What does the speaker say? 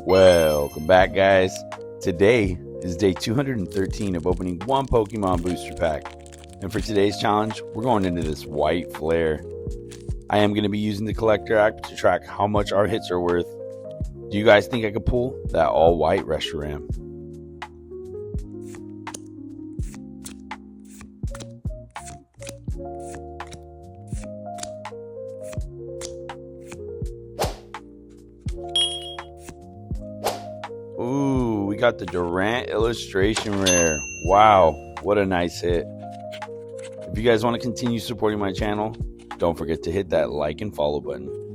Welcome back, guys. Today is day 213 of opening one Pokemon booster pack. And for today's challenge, we're going into this white flare. I am going to be using the collector app to track how much our hits are worth. Do you guys think I could pull that all white Reshiram? Ooh, we got the Durant illustration rare. Wow, what a nice hit. If you guys want to continue supporting my channel, don't forget to hit that like and follow button.